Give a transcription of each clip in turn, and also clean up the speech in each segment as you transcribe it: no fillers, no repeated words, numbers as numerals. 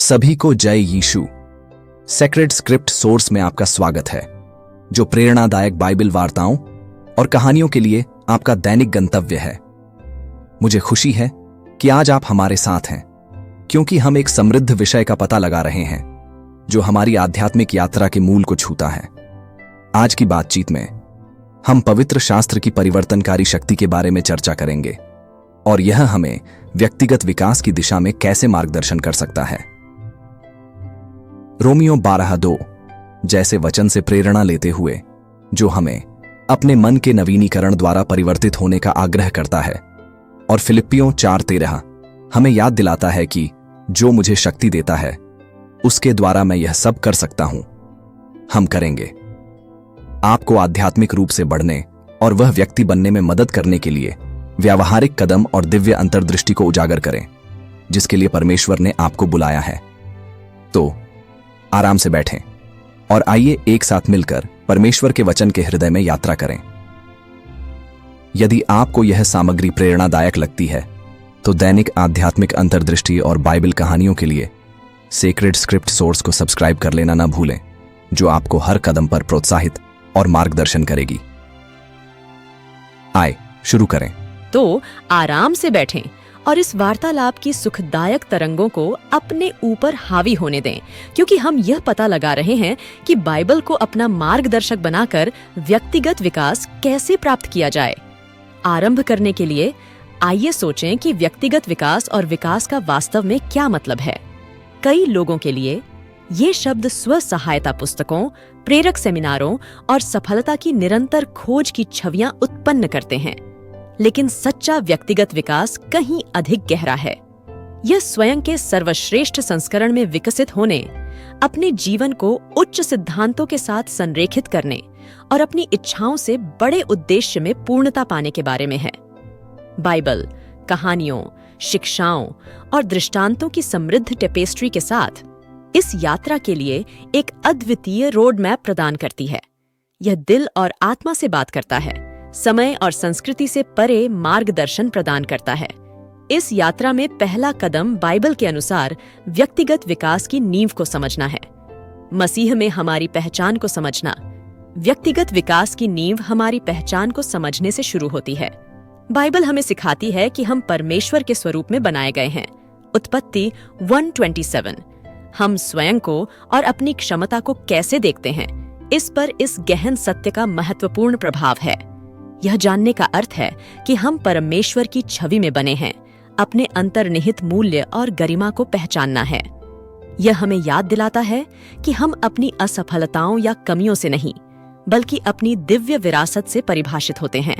सभी को जय यीशु। सेक्रेड स्क्रिप्ट सोर्स में आपका स्वागत है, जो प्रेरणादायक बाइबल वार्ताओं और कहानियों के लिए आपका दैनिक गंतव्य है। मुझे खुशी है कि आज आप हमारे साथ हैं, क्योंकि हम एक समृद्ध विषय का पता लगा रहे हैं जो हमारी आध्यात्मिक यात्रा के मूल को छूता है। आज की बातचीत में हम पवित्र शास्त्र की परिवर्तनकारी शक्ति के बारे में चर्चा करेंगे और यह हमें व्यक्तिगत विकास की दिशा में कैसे मार्गदर्शन कर सकता है। रोमियो 12:2 जैसे वचन से प्रेरणा लेते हुए, जो हमें अपने मन के नवीनीकरण द्वारा परिवर्तित होने का आग्रह करता है, और फिलिप्पियों 4:13 हमें याद दिलाता है कि जो मुझे शक्ति देता है उसके द्वारा मैं यह सब कर सकता हूं। हम करेंगे। आपको आध्यात्मिक रूप से बढ़ने और वह व्यक्ति बनने में मदद करने के लिए व्यावहारिक कदम और दिव्य अंतर्दृष्टि को उजागर करें जिसके लिए परमेश्वर ने आपको बुलाया है। तो आराम से बैठें और आइए एक साथ मिलकर परमेश्वर के वचन के हृदय में यात्रा करें। यदि आपको यह सामग्री प्रेरणादायक लगती है तो दैनिक आध्यात्मिक अंतर्दृष्टि और बाइबल कहानियों के लिए सेक्रेड स्क्रिप्ट सोर्स को सब्सक्राइब कर लेना न भूलें, जो आपको हर कदम पर प्रोत्साहित और मार्गदर्शन करेगी। आए शुरू करें। तो आराम से बैठें और इस वार्तालाप की सुखदायक तरंगों को अपने ऊपर हावी होने दें, क्योंकि हम यह पता लगा रहे हैं कि बाइबल को अपना मार्गदर्शक बनाकर व्यक्तिगत विकास कैसे प्राप्त किया जाए। आरंभ करने के लिए आइए सोचें कि व्यक्तिगत विकास और विकास का वास्तव में क्या मतलब है। कई लोगों के लिए ये शब्द स्व सहायता पुस्तकों, प्रेरक सेमिनारों और सफलता की निरंतर खोज की छवियां उत्पन्न करते हैं, लेकिन सच्चा व्यक्तिगत विकास कहीं अधिक गहरा है। यह स्वयं के सर्वश्रेष्ठ संस्करण में विकसित होने, अपने जीवन को उच्च सिद्धांतों के साथ संरेखित करने और अपनी इच्छाओं से बड़े उद्देश्य में पूर्णता पाने के बारे में है। बाइबल, कहानियों, शिक्षाओं और दृष्टांतों की समृद्ध टेपेस्ट्री के साथ इस यात्रा के लिए एक अद्वितीय रोड मैप प्रदान करती है। यह दिल और आत्मा से बात करता है, समय और संस्कृति से परे मार्गदर्शन प्रदान करता है। इस यात्रा में पहला कदम बाइबल के अनुसार व्यक्तिगत विकास की नींव को समझना है। मसीह में हमारी पहचान को समझना। व्यक्तिगत विकास की नींव हमारी पहचान को समझने से शुरू होती है। बाइबल हमें सिखाती है कि हम परमेश्वर के स्वरूप में बनाए गए हैं। उत्पत्ति 1:27। हम स्वयं को और अपनी क्षमता को कैसे देखते हैं, इस पर इस गहन सत्य का महत्वपूर्ण प्रभाव है। यह जानने का अर्थ है कि हम परमेश्वर की छवि में बने हैं। अपने अंतर्निहित मूल्य और गरिमा को पहचानना है। यह हमें याद दिलाता है कि हम अपनी असफलताओं या कमियों से नहीं, बल्कि अपनी दिव्य विरासत से परिभाषित होते हैं।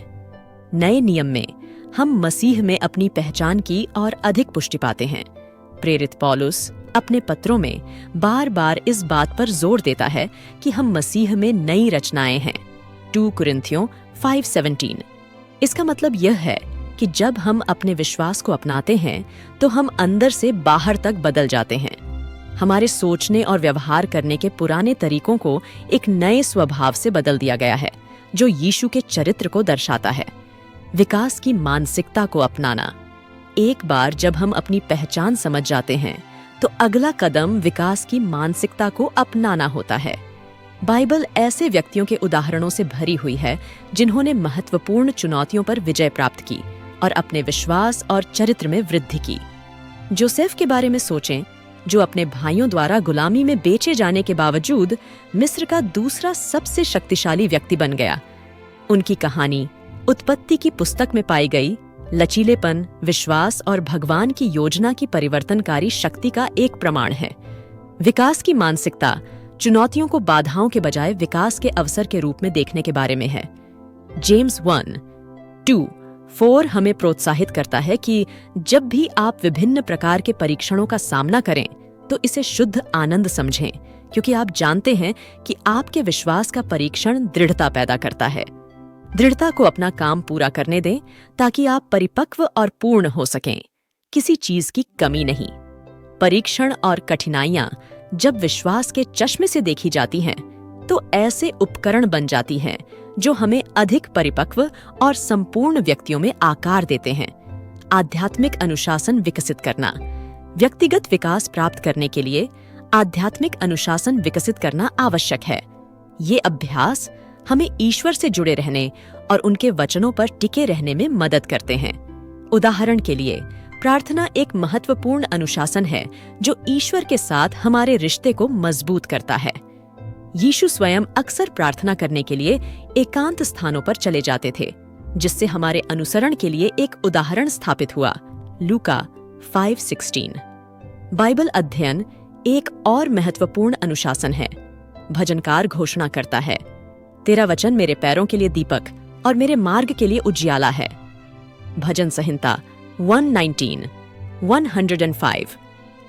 नए नियम में हम मसीह में अपनी पहचान की और अधिक पुष्टि पाते हैं। प्रेरित पौलुस अपने पत्रों में बार बार इस बात पर जोर देता है कि हम मसीह में नई रचनाएं हैं। 2 कुरिन्थियों 5:17। इसका मतलब यह है कि जब हम अपने विश्वास को अपनाते हैं तो हम अंदर से बाहर तक बदल जाते हैं। हमारे सोचने और व्यवहार करने के पुराने तरीकों को एक नए स्वभाव से बदल दिया गया है, जो यीशु के चरित्र को दर्शाता है। विकास की मानसिकता को अपनाना। एक बार जब हम अपनी पहचान समझ जाते हैं तो अगला कदम विकास की मानसिकता को अपनाना होता है। बाइबल ऐसे व्यक्तियों के उदाहरणों से भरी हुई है जिन्होंने महत्वपूर्ण चुनौतियों पर विजय प्राप्त की और अपने विश्वास और चरित्र में वृद्धि की। जोसेफ के बारे में सोचें, जो अपने भाइयों द्वारा गुलामी में बेचे जाने के बावजूद मिस्र का दूसरा सबसे शक्तिशाली व्यक्ति बन गया। उनकी कहानी उत्पत्ति की पुस्तक में पाई गई लचीलेपन, विश्वास और भगवान की योजना की परिवर्तनकारी शक्ति का एक प्रमाण है। विकास की मानसिकता चुनौतियों को बाधाओं के बजाय विकास के अवसर के रूप में देखने के बारे में है। जेम्स 1:2-4 हमें प्रोत्साहित करता है कि जब भी आप विभिन्न प्रकार के परीक्षणों का सामना करें तो इसे शुद्ध आनंद समझें, क्योंकि आप जानते हैं कि आपके विश्वास का परीक्षण दृढ़ता पैदा करता है। दृढ़ता को अपना काम पूरा करने दें ताकि आप परिपक्व और पूर्ण हो सकें, किसी चीज की कमी नहीं। परीक्षण और कठिनाइयां जब विश्वास के चश्मे से देखी जाती हैं तो ऐसे उपकरण बन जाती हैं जो हमें अधिक परिपक्व और संपूर्ण व्यक्तियों में आकार देते हैं। आध्यात्मिक अनुशासन विकसित करना। व्यक्तिगत विकास प्राप्त करने के लिए आध्यात्मिक अनुशासन विकसित करना आवश्यक है। ये अभ्यास हमें ईश्वर से जुड़े रहने और उनके वचनों पर टिके रहने में मदद करते हैं। उदाहरण के लिए, प्रार्थना एक महत्वपूर्ण अनुशासन है जो ईश्वर के साथ हमारे रिश्ते को मजबूत करता है। यीशु स्वयं अक्सर प्रार्थना करने के लिए एकांत स्थानों पर चले जाते थे, जिससे हमारे अनुसरण के लिए एक उदाहरण स्थापित हुआ। लूका 5:16। बाइबल अध्ययन एक और महत्वपूर्ण अनुशासन है। भजनकार घोषणा करता है, तेरा वचन मेरे पैरों के लिए दीपक और मेरे मार्ग के लिए उजियाला है। भजन संहिता 105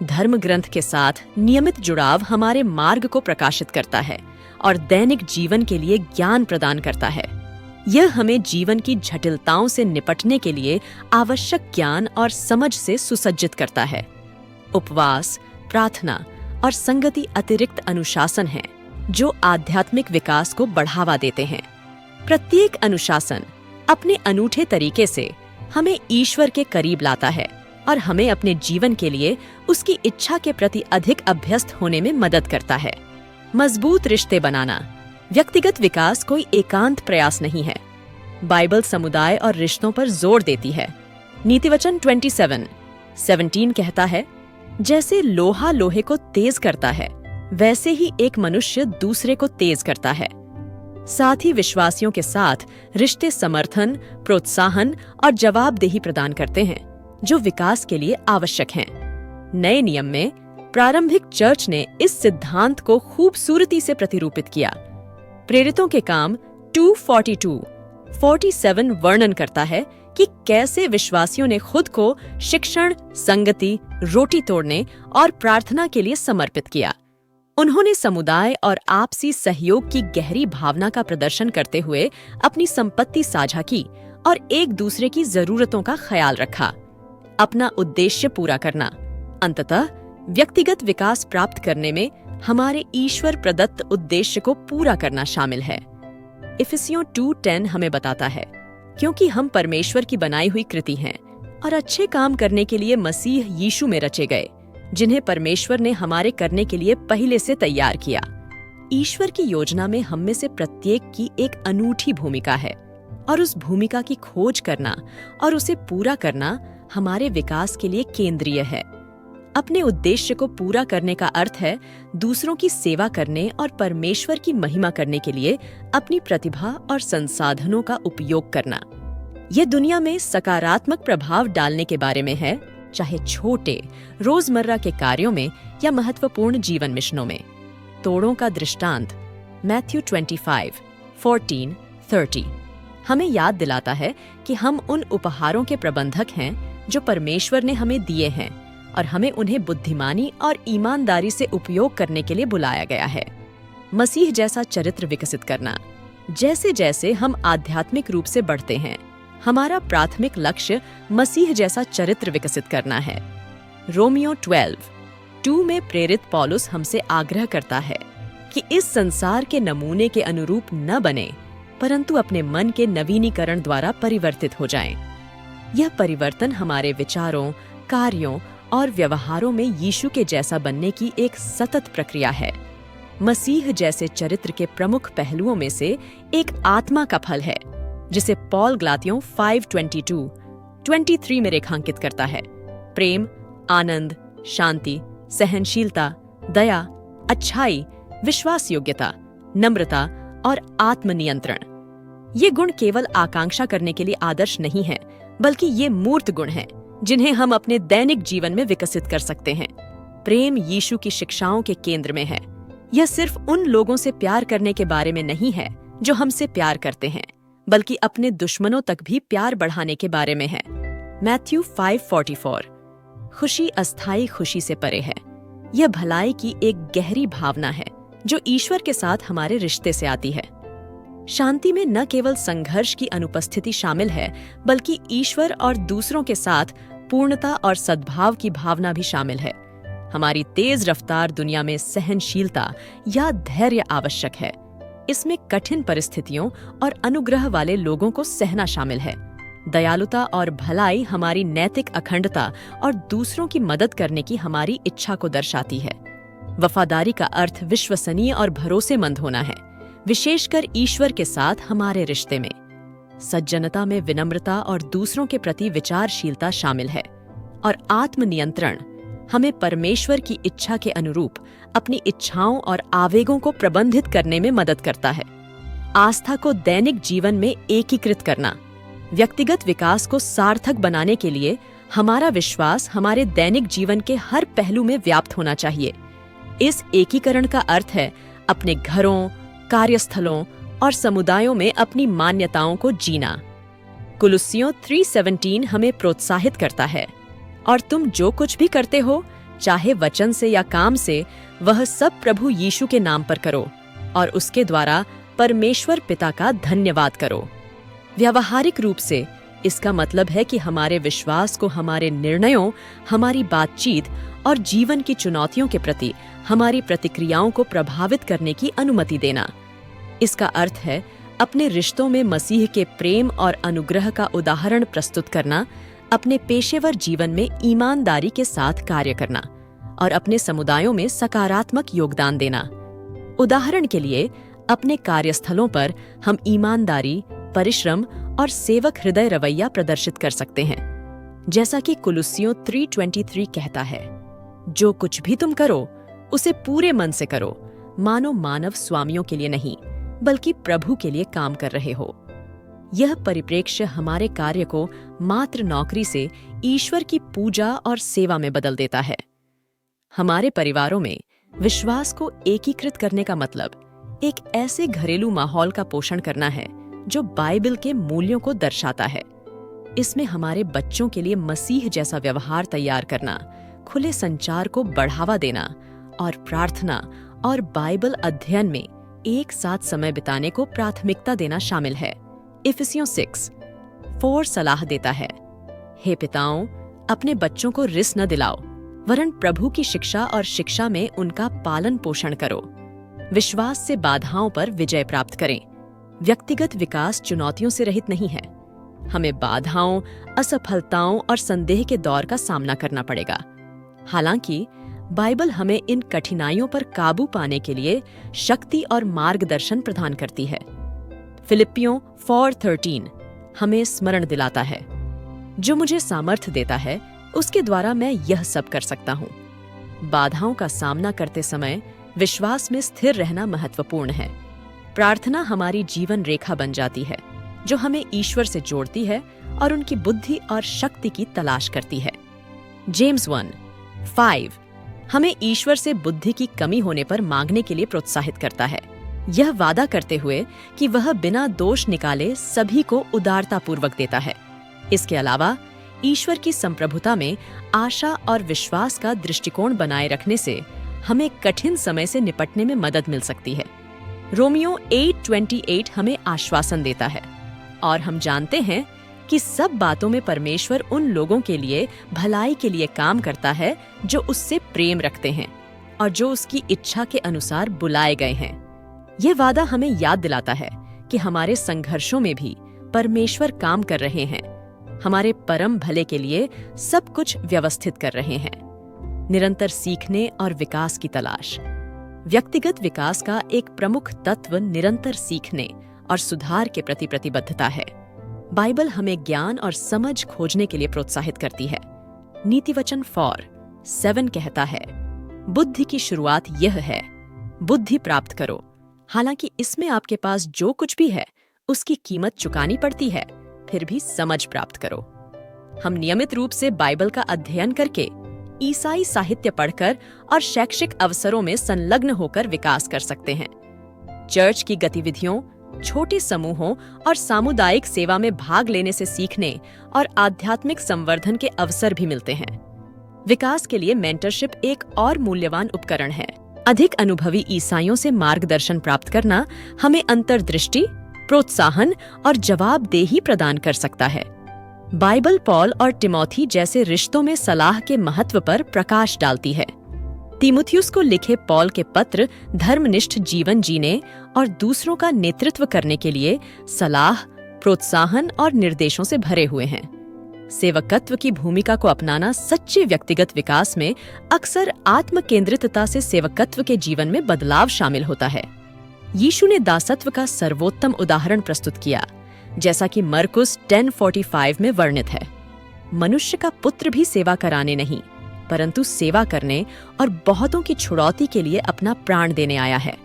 धर्म ग्रंथ के साथ नियमित जुड़ाव हमारे मार्ग को प्रकाशित करता है और दैनिक जीवन के लिए ज्ञान प्रदान करता है। यह हमें जीवन की जटिलताओं से निपटने के लिए आवश्यक ज्ञान और समझ से सुसज्जित करता है। उपवास, प्रार्थना और संगति अतिरिक्त अनुशासन हैं जो आध्यात्मिक विकास को बढ़ावा देते हैं। प्रत्येक अनुशासन अपने अनूठे तरीके से हमें ईश्वर के करीब लाता है और हमें अपने जीवन के लिए उसकी इच्छा के प्रति अधिक अभ्यस्त होने में मदद करता है। मजबूत रिश्ते बनाना। व्यक्तिगत विकास कोई एकांत प्रयास नहीं है। बाइबल समुदाय और रिश्तों पर जोर देती है। नीतिवचन 27:17 कहता है, जैसे लोहा लोहे को तेज करता है, वैसे ही एक मनुष्य दूसरे को तेज करता है। साथ ही विश्वासियों के साथ रिश्ते समर्थन, प्रोत्साहन और जवाबदेही प्रदान करते हैं, जो विकास के लिए आवश्यक हैं। नए नियम में प्रारंभिक चर्च ने इस सिद्धांत को खूबसूरती से प्रतिरूपित किया। प्रेरितों के काम 2:42-47 वर्णन करता है कि कैसे विश्वासियों ने खुद को शिक्षण, संगति, रोटी तोड़ने और प्रार्थना के लिए समर्पित किया। उन्होंने समुदाय और आपसी सहयोग की गहरी भावना का प्रदर्शन करते हुए अपनी संपत्ति साझा की और एक दूसरे की जरूरतों का ख्याल रखा। अपना उद्देश्य पूरा करना। अंततः व्यक्तिगत विकास प्राप्त करने में हमारे ईश्वर प्रदत्त उद्देश्य को पूरा करना शामिल है। इफिसियों 2:10 हमें बताता है, क्योंकि हम परमेश्वर की बनाई हुई कृति हैं और अच्छे काम करने के लिए मसीह यीशु में रचे गए, जिन्हें परमेश्वर ने हमारे करने के लिए पहले से तैयार किया। ईश्वर की योजना में हम में से प्रत्येक की एक अनूठी भूमिका है और उस भूमिका की खोज करना और उसे पूरा करना हमारे विकास के लिए केंद्रीय है। अपने उद्देश्य को पूरा करने का अर्थ है दूसरों की सेवा करने और परमेश्वर की महिमा करने के लिए अपनी प्रतिभा और संसाधनों का उपयोग करना। यह दुनिया में सकारात्मक प्रभाव डालने के बारे में है, चाहे छोटे रोजमर्रा के कार्यों में या महत्वपूर्ण जीवन मिशनों में। तोड़ों का दृष्टांत मैथ्यू 25:14-30 हमें याद दिलाता है कि हम उन उपहारों के प्रबंधक हैं जो परमेश्वर ने हमें दिए हैं और हमें उन्हें बुद्धिमानी और ईमानदारी से उपयोग करने के लिए बुलाया गया है। मसीह जैसा चरित्र विकसित करना। जैसे जैसे हम आध्यात्मिक रूप से बढ़ते हैं, हमारा प्राथमिक लक्ष्य मसीह जैसा चरित्र विकसित करना है। रोमियो 12:2 में प्रेरित पौलुस हमसे आग्रह करता है कि इस संसार के नमूने के अनुरूप न बने, परंतु अपने मन के नवीनीकरण द्वारा परिवर्तित हो जाएं। यह परिवर्तन हमारे विचारों, कार्यों और व्यवहारों में यीशु के जैसा बनने की एक सतत प्रक्रिया है। मसीह जैसे चरित्र के प्रमुख पहलुओं में से एक आत्मा का फल है, जिसे पॉल गलातियों 5:22-23 में रेखांकित करता है। प्रेम, आनंद, शांति, सहनशीलता, दया, अच्छाई, विश्वास योग्यता, नम्रता और आत्मनियंत्रण। ये गुण केवल आकांक्षा करने के लिए आदर्श नहीं है, बल्कि ये मूर्त गुण हैं जिन्हें हम अपने दैनिक जीवन में विकसित कर सकते हैं। प्रेम यीशु की शिक्षाओं के केंद्र में है। यह सिर्फ उन लोगों से प्यार करने के बारे में नहीं है जो हमसे प्यार करते हैं, बल्कि अपने दुश्मनों तक भी प्यार बढ़ाने के बारे में है। मैथ्यू 5:44 खुशी अस्थायी खुशी से परे है। यह भलाई की एक गहरी भावना है जो ईश्वर के साथ हमारे रिश्ते से आती है। शांति में न केवल संघर्ष की अनुपस्थिति शामिल है, बल्कि ईश्वर और दूसरों के साथ पूर्णता और सद्भाव की भावना भी शामिल है। हमारी तेज रफ्तार दुनिया में सहनशीलता या धैर्य आवश्यक है। इसमें कठिन परिस्थितियों और अनुग्रह वाले लोगों को सहना शामिल है, दयालुता और भलाई हमारी नैतिक अखंडता और दूसरों की मदद करने की हमारी इच्छा को दर्शाती है। वफादारी का अर्थ विश्वसनीय और भरोसेमंद होना है, विशेषकर ईश्वर के साथ हमारे रिश्ते में। सज्जनता में विनम्रता और दूसरों के प्रति विचारशीलता शामिल है। और आत्मनियंत्रण हमें परमेश्वर की इच्छा के अनुरूप अपनी इच्छाओं और आवेगों को प्रबंधित करने में मदद करता है। आस्था को दैनिक जीवन में एकीकृत करना। व्यक्तिगत विकास को सार्थक बनाने के लिए हमारा विश्वास हमारे दैनिक जीवन के हर पहलू में व्याप्त होना चाहिए। इस एकीकरण का अर्थ है अपने घरों, कार्यस्थलों और समुदायों में अपनी मान्यताओं को जीना। कुलुस्सियों 3:17 हमें प्रोत्साहित करता है, और तुम जो कुछ भी करते हो, चाहे वचन से या काम से, वह सब प्रभु यीशु के नाम पर करो और उसके द्वारा परमेश्वर पिता का धन्यवाद करो। व्यावहारिक रूप से इसका मतलब है कि हमारे विश्वास को हमारे निर्णयों, हमारी बातचीत और जीवन की चुनौतियों के प्रति हमारी प्रतिक्रियाओं को प्रभावित करने की अनुमति देना। इसका अर्थ है अपने रिश्तों में मसीह के प्रेम और अनुग्रह का उदाहरण प्रस्तुत करना, अपने पेशेवर जीवन में ईमानदारी के साथ कार्य करना और अपने समुदायों में सकारात्मक योगदान देना। उदाहरण के लिए, अपने कार्यस्थलों पर हम ईमानदारी, परिश्रम और सेवक हृदय रवैया प्रदर्शित कर सकते हैं। जैसा कि कुलुस्सियों 3:23 कहता है, जो कुछ भी तुम करो उसे पूरे मन से करो, मानो मानव स्वामियों के लिए नहीं बल्कि प्रभु के लिए काम कर रहे हो। यह परिप्रेक्ष्य हमारे कार्य को मात्र नौकरी से ईश्वर की पूजा और सेवा में बदल देता है। हमारे परिवारों में विश्वास को एकीकृत करने का मतलब एक ऐसे घरेलू माहौल का पोषण करना है जो बाइबल के मूल्यों को दर्शाता है। इसमें हमारे बच्चों के लिए मसीह जैसा व्यवहार तैयार करना, खुले संचार को बढ़ावा देना और प्रार्थना और बाइबल अध्ययन में एक साथ समय बिताने को प्राथमिकता देना शामिल है। इफिसियों 6:4 सलाह देता है, हे पिताओं, अपने बच्चों को रिस न दिलाओ, वरन प्रभु की शिक्षा और शिक्षा में उनका पालन पोषण करो। विश्वास से बाधाओं पर विजय प्राप्त करें। व्यक्तिगत विकास चुनौतियों से रहित नहीं है। हमें बाधाओं, असफलताओं और संदेह के दौर का सामना करना पड़ेगा। हालांकि बाइबल हमें इन कठिनाइयों पर काबू पाने के लिए शक्ति और मार्गदर्शन प्रदान करती है। फिलिप्पियों 4:13 हमें स्मरण दिलाता है, जो मुझे सामर्थ्य देता है उसके द्वारा मैं यह सब कर सकता हूँ। बाधाओं का सामना करते समय विश्वास में स्थिर रहना महत्वपूर्ण है। प्रार्थना हमारी जीवन रेखा बन जाती है, जो हमें ईश्वर से जोड़ती है और उनकी बुद्धि और शक्ति की तलाश करती है। जेम्स 1:5 हमें ईश्वर से बुद्धि की कमी होने पर मांगने के लिए प्रोत्साहित करता है, यह वादा करते हुए कि वह बिना दोष निकाले सभी को उदारतापूर्वक देता है। इसके अलावा ईश्वर की संप्रभुता में आशा और विश्वास का दृष्टिकोण बनाए रखने से हमें कठिन समय से निपटने में मदद मिल सकती है। रोमियो 8:28 हमें आश्वासन देता है, और हम जानते हैं कि सब बातों में परमेश्वर उन लोगों के लिए भलाई के लिए काम करता है जो उससे प्रेम रखते हैं और जो उसकी इच्छा के अनुसार बुलाए गए हैं। यह वादा हमें याद दिलाता है कि हमारे संघर्षों में भी परमेश्वर काम कर रहे हैं, हमारे परम भले के लिए सब कुछ व्यवस्थित कर रहे हैं। निरंतर सीखने और विकास की तलाश। व्यक्तिगत विकास का एक प्रमुख तत्व निरंतर सीखने और सुधार के प्रति प्रतिबद्धता है। बाइबल हमें ज्ञान और समझ खोजने के लिए प्रोत्साहित करती है। नीतिवचन 4:7 कहता है, बुद्धि की शुरुआत यह है, बुद्धि प्राप्त करो। हालांकि इसमें आपके पास जो कुछ भी है उसकी कीमत चुकानी पड़ती है, फिर भी समझ प्राप्त करो। हम नियमित रूप से बाइबल का अध्ययन करके, ईसाई साहित्य पढ़कर और शैक्षिक अवसरों में संलग्न होकर विकास कर सकते हैं। चर्च की गतिविधियों, छोटे समूहों और सामुदायिक सेवा में भाग लेने से सीखने और आध्यात्मिक संवर्धन के अवसर भी मिलते हैं। विकास के लिए मेंटरशिप एक और मूल्यवान उपकरण है। अधिक अनुभवी ईसाइयों से मार्गदर्शन प्राप्त करना हमें अंतर्दृष्टि, प्रोत्साहन और जवाबदेही प्रदान कर सकता है। बाइबल पॉल और टिमोथी जैसे रिश्तों में सलाह के महत्व पर प्रकाश डालती है। तीमुथियुस को लिखे पॉल के पत्र धर्मनिष्ठ जीवन जीने और दूसरों का नेतृत्व करने के लिए सलाह, प्रोत्साहन और निर्देशों से भरे हुए हैं। सेवकत्व की भूमिका को अपनाना सच्चे व्यक्तिगत विकास में अक्सर आत्म केंद्रितता से सेवकत्व के जीवन में बदलाव शामिल होता है। यीशु ने दासत्व का सर्वोत्तम उदाहरण प्रस्तुत किया, जैसा कि मरकुस 10:45 में वर्णित है। मनुष्य का पुत्र भी सेवा कराने नहीं, परंतु सेवा करने और बहुतों की छुड़ौती के लिए अपना प्राण देने आया है।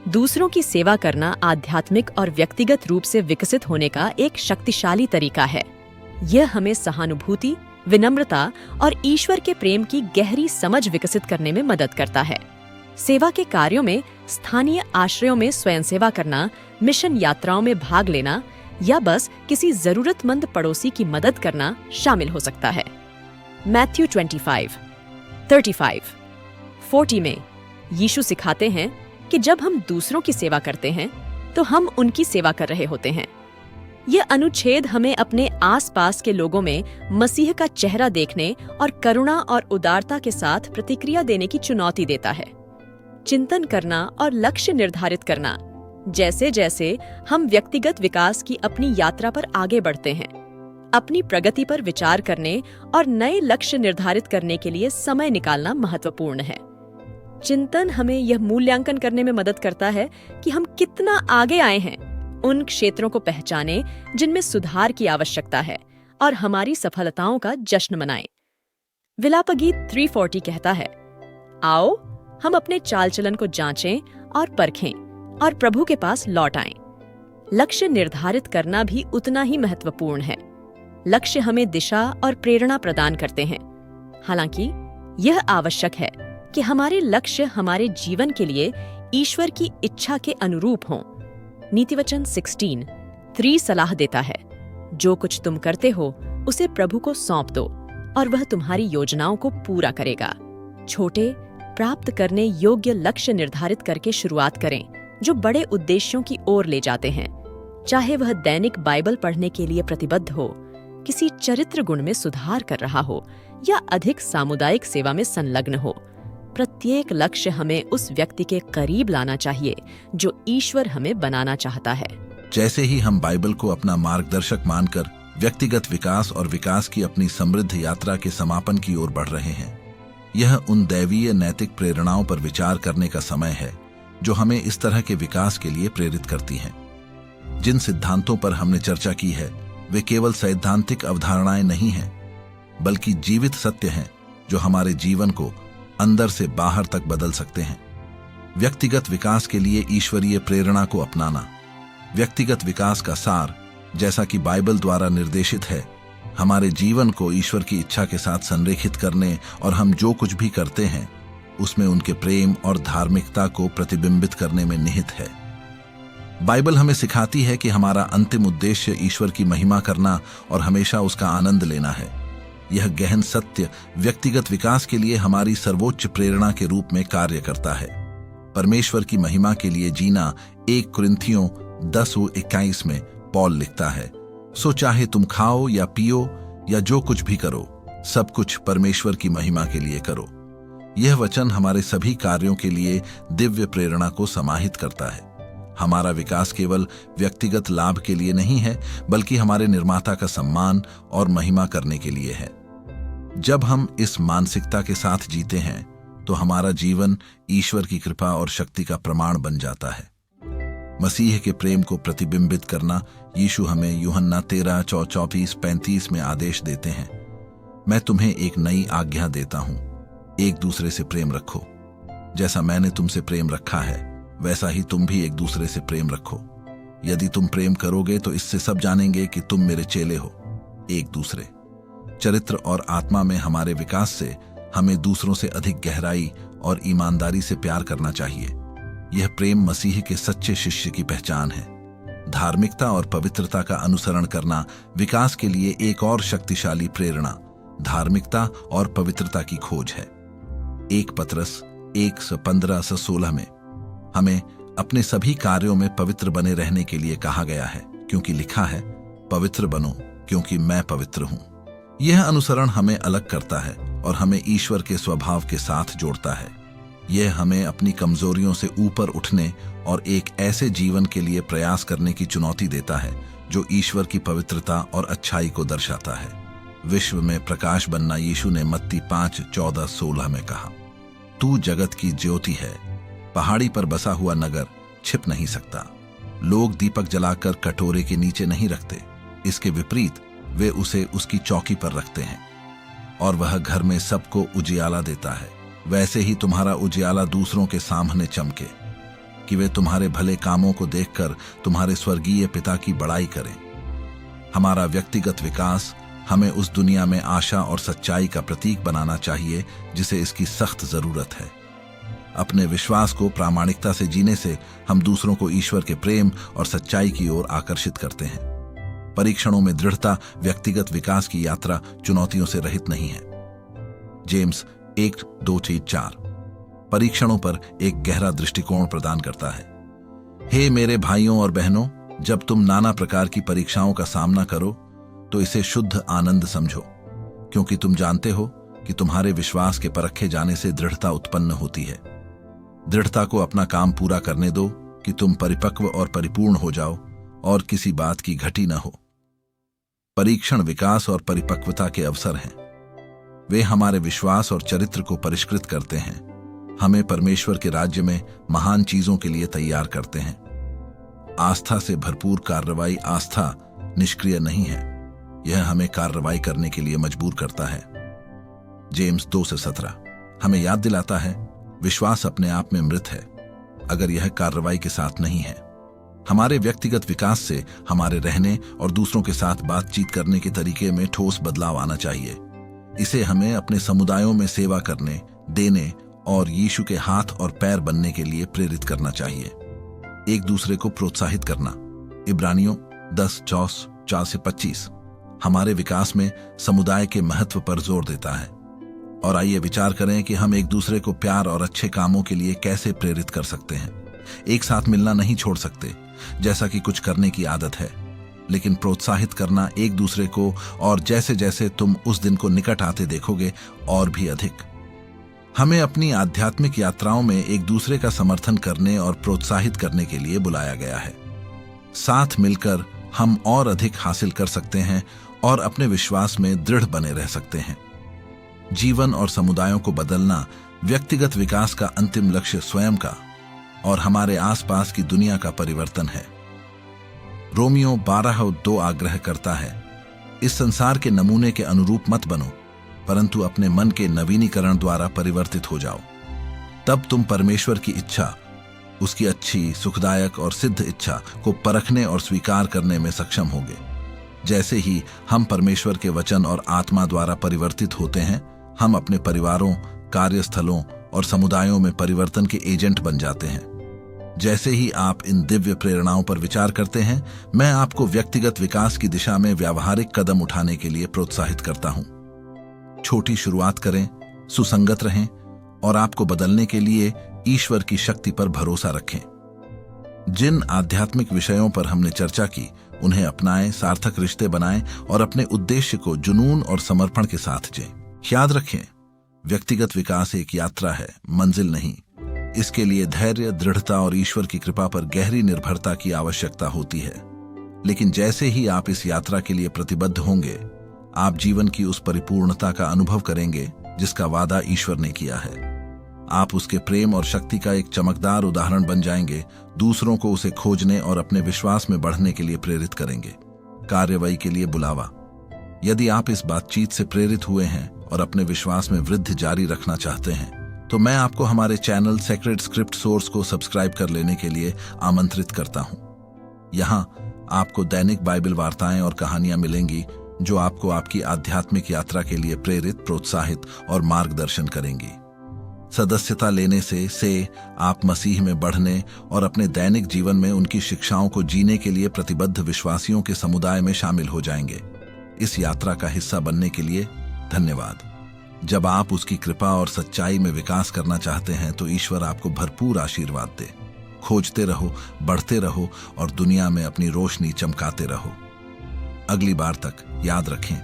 दूसरों की सेवा करना आध्यात्मिक और व्यक्तिगत रूप से विकसित होने का एक शक्तिशाली तरीका है। यह हमें सहानुभूति, विनम्रता और ईश्वर के प्रेम की गहरी समझ विकसित करने में मदद करता है। सेवा के कार्यों में स्थानीय आश्रयों में स्वयं सेवा करना, मिशन यात्राओं में भाग लेना या बस किसी जरूरतमंद पड़ोसी की मदद करना शामिल हो सकता है। मैथ्यू 25:35-40 में यीशु सिखाते हैं कि जब हम दूसरों की सेवा करते हैं तो हम उनकी सेवा कर रहे होते हैं। यह अनुच्छेद हमें अपने आसपास के लोगों में मसीह का चेहरा देखने और करुणा और उदारता के साथ प्रतिक्रिया देने की चुनौती देता है। चिंतन करना और लक्ष्य निर्धारित करना, जैसे जैसे हम व्यक्तिगत विकास की अपनी यात्रा पर आगे बढ़ते हैं, अपनी प्रगति पर विचार करने और नए लक्ष्य निर्धारित करने के लिए समय निकालना महत्वपूर्ण है। चिंतन हमें यह मूल्यांकन करने में मदद करता है कि हम कितना आगे आए हैं, उन क्षेत्रों को पहचानें जिनमें सुधार की आवश्यकता है और हमारी सफलताओं का जश्न मनाएं। विलापगीत 340 कहता है, आओ हम अपने चाल चलन को जांचें और परखें और प्रभु के पास लौट आएं। लक्ष्य निर्धारित करना भी उतना ही महत्वपूर्ण है। लक्ष्य हमें दिशा और प्रेरणा प्रदान करते हैं। हालांकि यह आवश्यक है कि हमारे लक्ष्य हमारे जीवन के लिए ईश्वर की इच्छा के अनुरूप हों। नीतिवचन 16:3 सलाह देता है, जो कुछ तुम करते हो उसे प्रभु को सौंप दो और वह तुम्हारी योजनाओं को पूरा करेगा। छोटे, प्राप्त करने योग्य लक्ष्य निर्धारित करके शुरुआत करें, जो बड़े उद्देश्यों की ओर ले जाते हैं। चाहे वह दैनिक बाइबल पढ़ने के लिए प्रतिबद्ध हो, किसी चरित्र गुण में सुधार कर रहा हो या अधिक सामुदायिक सेवा में संलग्न हो, प्रत्येक लक्ष्य हमें उस व्यक्ति के करीब लाना चाहिए जो ईश्वर हमें बनाना चाहता है। जैसे ही हम बाइबल को अपना मार्गदर्शक मानकर व्यक्तिगत विकास और विकास की अपनी समृद्ध यात्रा के समापन की ओर बढ़ रहे हैं, यह उन दैवीय नैतिक प्रेरणाओं पर विचार करने का समय है जो हमें इस तरह के विकास के लिए प्रेरित करती हैं। जिन सिद्धांतों पर हमने चर्चा की है वे केवल सैद्धांतिक अवधारणाएं नहीं हैं, बल्कि जीवित सत्य हैं जो हमारे जीवन को अंदर से बाहर तक बदल सकते हैं। व्यक्तिगत विकास के लिए ईश्वरीय प्रेरणा को अपनाना। व्यक्तिगत विकास का सार, जैसा कि बाइबल द्वारा निर्देशित है, हमारे जीवन को ईश्वर की इच्छा के साथ संरेखित करने और हम जो कुछ भी करते हैं उसमें उनके प्रेम और धार्मिकता को प्रतिबिंबित करने में निहित है। बाइबल हमें सिखाती है कि हमारा अंतिम उद्देश्य ईश्वर की महिमा करना और हमेशा उसका आनंद लेना है। यह गहन सत्य व्यक्तिगत विकास के लिए हमारी सर्वोच्च प्रेरणा के रूप में कार्य करता है। परमेश्वर की महिमा के लिए जीना 1 कुरिन्थियों 10:21 में पौल लिखता है, सो चाहे तुम खाओ या पियो या जो कुछ भी करो, सब कुछ परमेश्वर की महिमा के लिए करो। यह वचन हमारे सभी कार्यों के लिए दिव्य प्रेरणा को समाहित करता है। हमारा विकास केवल व्यक्तिगत लाभ के लिए नहीं है, बल्कि हमारे निर्माता का सम्मान और महिमा करने के लिए है। जब हम इस मानसिकता के साथ जीते हैं तो हमारा जीवन ईश्वर की कृपा और शक्ति का प्रमाण बन जाता है। मसीह के प्रेम को प्रतिबिंबित करना यीशु हमें यूहन्ना 13:34-35 में आदेश देते हैं, मैं तुम्हें एक नई आज्ञा देता हूं, एक दूसरे से प्रेम रखो। जैसा मैंने तुमसे प्रेम रखा है वैसा ही तुम भी एक दूसरे से प्रेम रखो। यदि तुम प्रेम करोगे तो इससे सब जानेंगे कि तुम मेरे चेले हो। एक दूसरे चरित्र और आत्मा में हमारे विकास से हमें दूसरों से अधिक गहराई और ईमानदारी से प्यार करना चाहिए। यह प्रेम मसीह के सच्चे शिष्य की पहचान है। धार्मिकता और पवित्रता का अनुसरण करना विकास के लिए एक और शक्तिशाली प्रेरणा धार्मिकता और पवित्रता की खोज है। 1 पतरस 1:15-16 में हमें अपने सभी कार्यों में पवित्र बने रहने के लिए कहा गया है, क्योंकि लिखा है, पवित्र बनो क्योंकि मैं पवित्र हूं। यह अनुसरण हमें अलग करता है और हमें ईश्वर के स्वभाव के साथ जोड़ता है। यह हमें अपनी कमजोरियों से ऊपर उठने और एक ऐसे जीवन के लिए प्रयास करने की चुनौती देता है जो ईश्वर की पवित्रता और अच्छाई को दर्शाता है। विश्व में प्रकाश बनना यीशु ने मत्ती 5:14-16 में कहा। तू जगत की ज्योति है। पहाड़ी पर बसा हुआ नगर छिप नहीं सकता। लोग दीपक जलाकर कटोरे के नीचे नहीं रखते, इसके विपरीत वे उसे उसकी चौकी पर रखते हैं और वह घर में सबको उजियाला देता है। वैसे ही तुम्हारा उजियाला दूसरों के सामने चमके, कि वे तुम्हारे भले कामों को देखकर तुम्हारे स्वर्गीय पिता की बड़ाई करें। हमारा व्यक्तिगत विकास हमें उस दुनिया में आशा और सच्चाई का प्रतीक बनाना चाहिए जिसे इसकी सख्त जरूरत है। अपने विश्वास को प्रामाणिकता से जीने से हम दूसरों को ईश्वर के प्रेम और सच्चाई की ओर आकर्षित करते हैं। परीक्षणों में दृढ़ता व्यक्तिगत विकास की यात्रा चुनौतियों से रहित नहीं है। जेम्स 1:2-4 परीक्षणों पर एक गहरा दृष्टिकोण प्रदान करता है। हे मेरे भाइयों और बहनों, जब तुम नाना प्रकार की परीक्षाओं का सामना करो तो इसे शुद्ध आनंद समझो, क्योंकि तुम जानते हो कि तुम्हारे विश्वास के परखे जाने से दृढ़ता उत्पन्न होती है। दृढ़ता को अपना काम पूरा करने दो कि तुम परिपक्व और परिपूर्ण हो जाओ और किसी बात की घटी न हो। परीक्षण विकास और परिपक्वता के अवसर हैं। वे हमारे विश्वास और चरित्र को परिष्कृत करते हैं, हमें परमेश्वर के राज्य में महान चीजों के लिए तैयार करते हैं। आस्था से भरपूर कार्रवाई आस्था निष्क्रिय नहीं है, यह हमें कार्रवाई करने के लिए मजबूर करता है। जेम्स 2:17 हमें याद दिलाता है, विश्वास अपने आप में मृत है अगर यह कार्रवाई के साथ नहीं है। हमारे व्यक्तिगत विकास से हमारे रहने और दूसरों के साथ बातचीत करने के तरीके में ठोस बदलाव आना चाहिए। इसे हमें अपने समुदायों में सेवा करने, देने और यीशु के हाथ और पैर बनने के लिए प्रेरित करना चाहिए। एक दूसरे को प्रोत्साहित करना। इब्रानियों 10:4-25 हमारे विकास में समुदाय के महत्व पर जोर देता है। और आइए विचार करें कि हम एक दूसरे को प्यार और अच्छे कामों के लिए कैसे प्रेरित कर सकते हैं। एक साथ मिलना नहीं छोड़ सकते, जैसा कि कुछ करने की आदत है, लेकिन प्रोत्साहित करना एक दूसरे को, और जैसे जैसे तुम उस दिन को निकट आते देखोगे और भी अधिक। हमें अपनी आध्यात्मिक यात्राओं में एक दूसरे का समर्थन करने और प्रोत्साहित करने के लिए बुलाया गया है। साथ मिलकर हम और अधिक हासिल कर सकते हैं और अपने विश्वास में दृढ़ बने रह सकते हैं। जीवन और समुदायों को बदलना व्यक्तिगत विकास का अंतिम लक्ष्य स्वयं का और हमारे आसपास की दुनिया का परिवर्तन है। रोमियो 12:2 आग्रह करता है, इस संसार के नमूने के अनुरूप मत बनो, परंतु अपने मन के नवीनीकरण द्वारा परिवर्तित हो जाओ। तब तुम परमेश्वर की इच्छा, उसकी अच्छी, सुखदायक और सिद्ध इच्छा को परखने और स्वीकार करने में सक्षम होगे। जैसे ही हम परमेश्वर के वचन और आत्मा द्वारा परिवर्तित होते हैं, हम अपने परिवारों, कार्यस्थलों और समुदायों में परिवर्तन के एजेंट बन जाते हैं। जैसे ही आप इन दिव्य प्रेरणाओं पर विचार करते हैं, मैं आपको व्यक्तिगत विकास की दिशा में व्यावहारिक कदम उठाने के लिए प्रोत्साहित करता हूं। छोटी शुरुआत करें, सुसंगत रहें और आपको बदलने के लिए ईश्वर की शक्ति पर भरोसा रखें। जिन आध्यात्मिक विषयों पर हमने चर्चा की, उन्हें अपनाएं, सार्थक रिश्ते बनाएं और अपने उद्देश्य को जुनून और समर्पण के साथ जिएं। याद रखें, व्यक्तिगत विकास एक यात्रा है, मंजिल नहीं। इसके लिए धैर्य, दृढ़ता और ईश्वर की कृपा पर गहरी निर्भरता की आवश्यकता होती है। लेकिन जैसे ही आप इस यात्रा के लिए प्रतिबद्ध होंगे, आप जीवन की उस परिपूर्णता का अनुभव करेंगे जिसका वादा ईश्वर ने किया है। आप उसके प्रेम और शक्ति का एक चमकदार उदाहरण बन जाएंगे, दूसरों को उसे खोजने और अपने विश्वास में बढ़ने के लिए प्रेरित करेंगे। कार्रवाई के लिए बुलावा। यदि आप इस बातचीत से प्रेरित हुए हैं और अपने विश्वास में वृद्धि जारी रखना चाहते हैं, तो मैं आपको हमारे चैनल सेक्रेड स्क्रिप्ट सोर्स को सब्सक्राइब कर लेने के लिए आमंत्रित करता हूं। यहां आपको दैनिक बाइबल वार्ताएं और कहानियां मिलेंगी जो आपको आपकी आध्यात्मिक यात्रा के लिए प्रेरित, प्रोत्साहित और मार्गदर्शन करेंगी। सदस्यता लेने से आप मसीह में बढ़ने और अपने दैनिक जीवन में उनकी शिक्षाओं को जीने के लिए प्रतिबद्ध विश्वासियों के समुदाय में शामिल हो जाएंगे। इस यात्रा का हिस्सा बनने के लिए धन्यवाद। जब आप उसकी कृपा और सच्चाई में विकास करना चाहते हैं, तो ईश्वर आपको भरपूर आशीर्वाद दे। खोजते रहो, बढ़ते रहो और दुनिया में अपनी रोशनी चमकाते रहो। अगली बार तक याद रखें,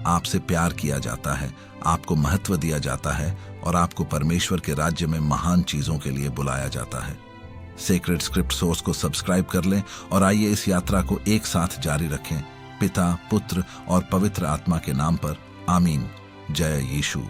आपसे प्यार किया जाता है, आपको महत्व दिया जाता है और आपको परमेश्वर के राज्य में महान चीजों के लिए बुलाया जाता है। सेक्रेड स्क्रिप्ट सोर्स को सब्सक्राइब कर लें और आइए इस यात्रा को एक साथ जारी रखें। पिता, पुत्र और पवित्र आत्मा के नाम पर आमीन। जय यीशु।